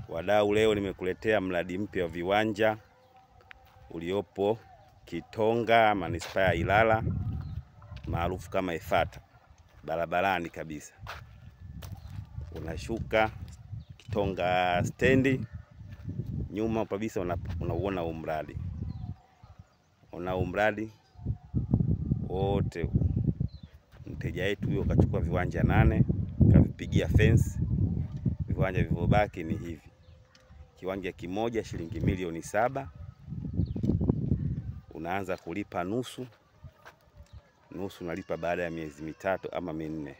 Wadau, leo nimekuletea mradi mpya wa viwanja uliopo Kitonga, manispaa ya Ilala, maarufu kama Ifata, barabarani kabisa. Unashuka Kitonga stendi, nyuma kabisa unauona umradi. Una umradi wote. Mteja wetu huyo kachukua viwanja 8, kavipigia fence. Viwanja vilivyobaki ni hivi. Kiwanja kimoja shilingi milioni 7. Unaanza kulipa nusu unalipa baada ya miezi 3 ama 4.